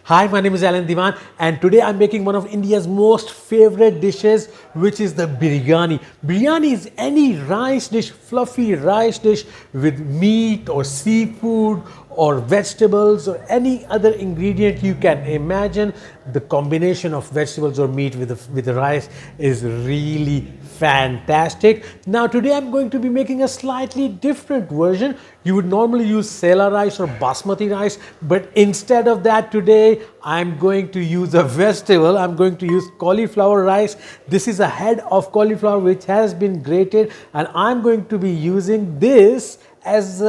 Hi, my name is Alan Diwan, and today I'm making one of India's most favorite dishes, which is the biryani. Biryani is any rice dish, fluffy rice dish with meat or seafood or vegetables or any other ingredient you can imagine. The combination of vegetables or meat with the rice is really fantastic. Now today I'm going to be making a slightly different version. You would normally use Sela rice or basmati rice, but instead of that today I'm going to use a vegetable. I'm going to use cauliflower rice. This is a head of cauliflower which has been grated, and I'm going to be using this as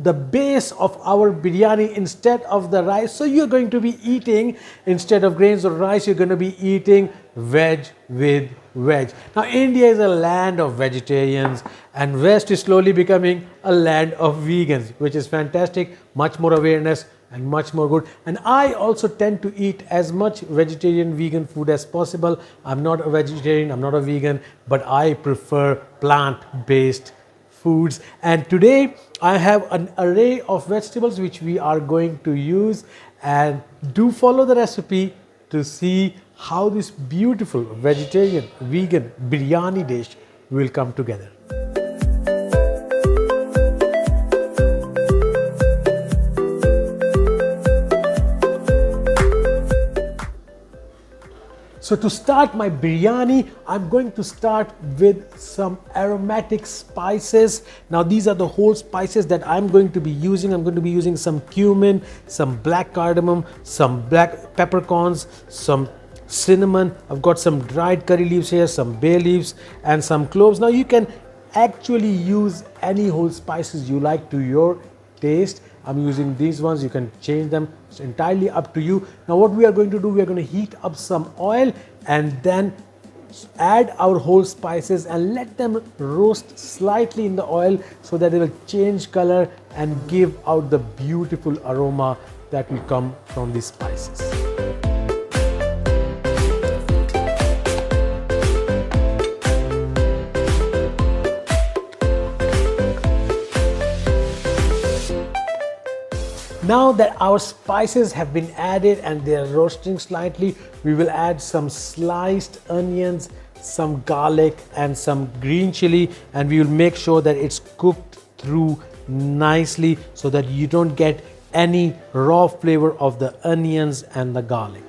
the base of our biryani instead of the rice. So you're going to be eating, instead of grains or rice, you're going to be eating veg with veg. Now India is a land of vegetarians and West is slowly becoming a land of vegans, which is fantastic. Much more awareness and much more good. And I also tend to eat as much vegetarian vegan food as possible. I'm not a vegetarian, I'm not a vegan, but I prefer plant-based foods. And today I have an array of vegetables which we are going to use, and do follow the recipe to see how this beautiful vegetarian vegan biryani dish will come together. So to start my biryani, I'm going to start with some aromatic spices. Now these are the whole spices that I'm going to be using. I'm going to be using some cumin, some black cardamom, some black peppercorns, some cinnamon. I've got some dried curry leaves here, some bay leaves, and some cloves. Now you can actually use any whole spices you like to your taste. I'm using these ones. You can change them. It's entirely up to you. Now what we are going to do, we are going to heat up some oil and then add our whole spices and let them roast slightly in the oil so that they will change color and give out the beautiful aroma that will come from these spices. Now that our spices have been added and they are roasting slightly, we will add some sliced onions, some garlic and some green chili, and we will make sure that it's cooked through nicely so that you don't get any raw flavor of the onions and the garlic.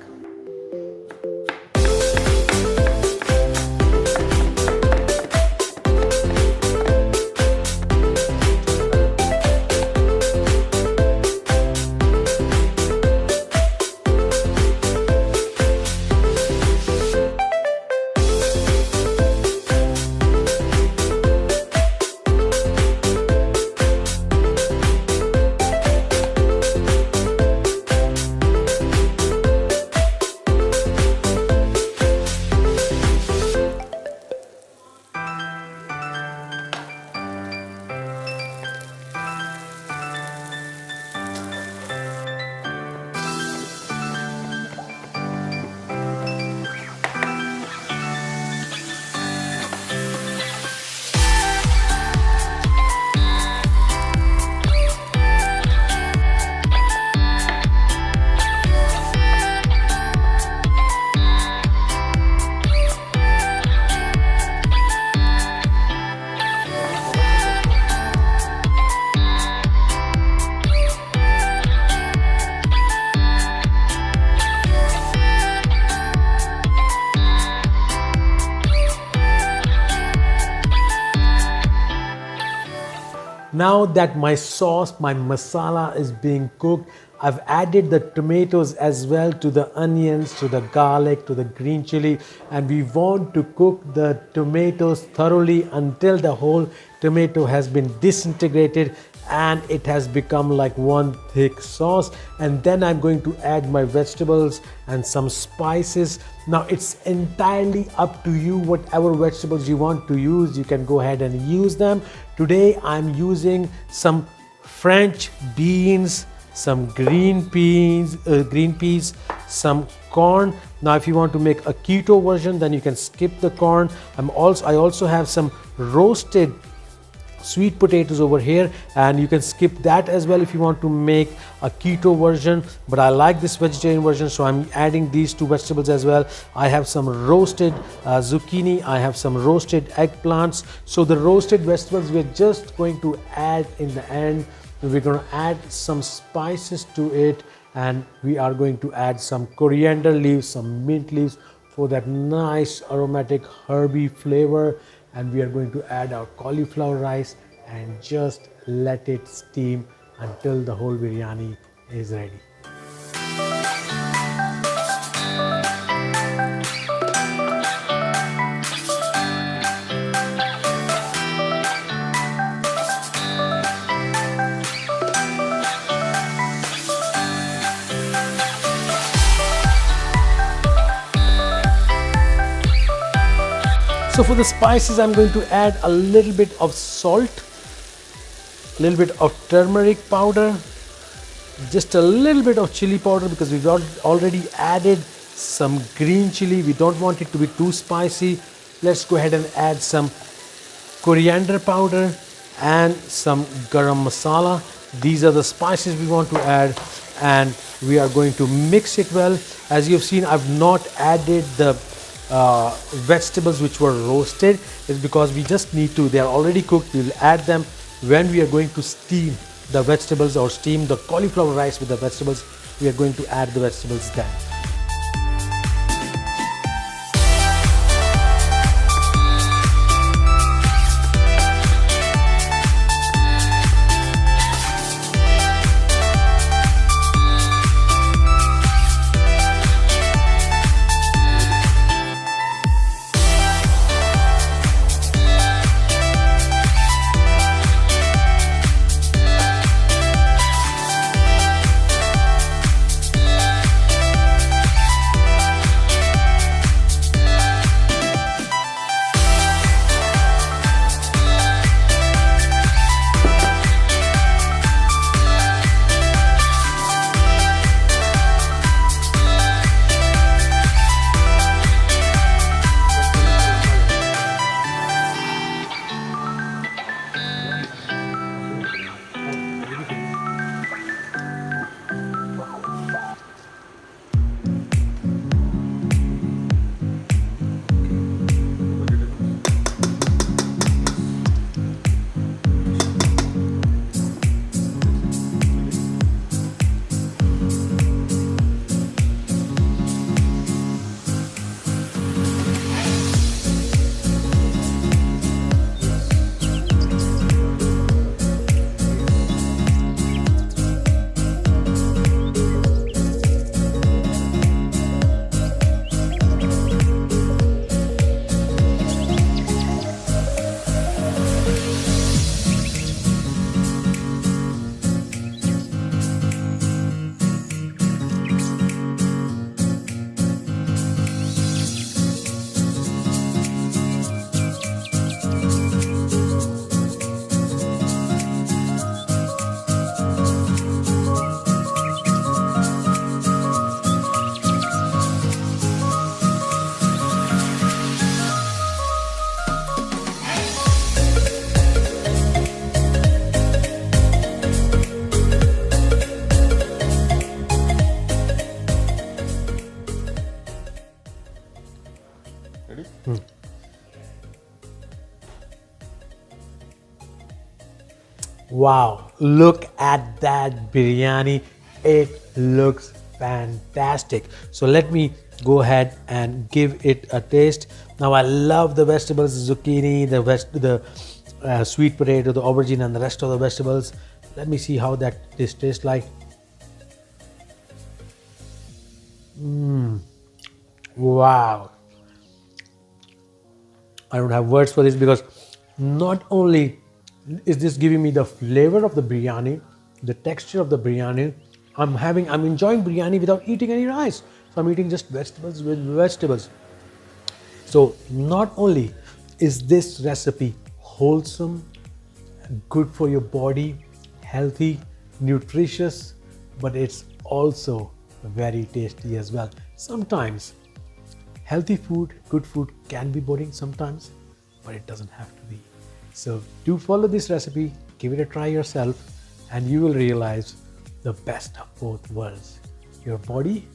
Now that my sauce, my masala is being cooked, I've added the tomatoes as well to the onions, to the garlic, to the green chili, and we want to cook the tomatoes thoroughly until the whole tomato has been disintegrated and it has become like one thick sauce. And then I'm going to add my vegetables and some spices. Now it's entirely up to you. Whatever vegetables you want to use, you can go ahead and use them. Today I'm using some French beans, some green peas, some corn. Now if you want to make a keto version, then you can skip the corn. I also have some roasted sweet potatoes over here, and you can skip that as well if you want to make a keto version, but I like this vegetarian version, so I'm adding these two vegetables as well. I have some roasted zucchini, I have some roasted eggplants. So the roasted vegetables we're just going to add in the end. We're going to add some spices to it, and we are going to add some coriander leaves, some mint leaves for that nice aromatic herby flavor. And we are going to add our cauliflower rice and just let it steam until the whole biryani is ready. So for the spices, I'm going to add a little bit of salt, a little bit of turmeric powder, just a little bit of chili powder because we've already added some green chili. We don't want it to be too spicy. Let's go ahead and add some coriander powder and some garam masala. These are the spices we want to add, and we are going to mix it well. As you've seen, I've not added the vegetables which were roasted. Is because we just need to, they are already cooked. We'll add them when we are going to steam the vegetables or steam the cauliflower rice with the vegetables. We are going to add the vegetables then. Wow, look at that biryani. It looks fantastic. So let me go ahead and give it a taste. Now I love the vegetables, zucchini, the sweet potato, the aubergine, and the rest of the vegetables. Let me see how this tastes like. Wow. I don't have words for this because not only is this giving me the flavor of the biryani, the texture of the biryani, I'm enjoying biryani without eating any rice. So I'm eating just vegetables with vegetables. So not only is this recipe wholesome, good for your body, healthy, nutritious, but it's also very tasty as well. Sometimes healthy food, good food can be boring sometimes, but it doesn't have to be. So do follow this recipe, give it a try yourself, and you will realize the best of both worlds, your body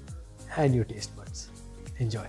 and your taste buds. Enjoy.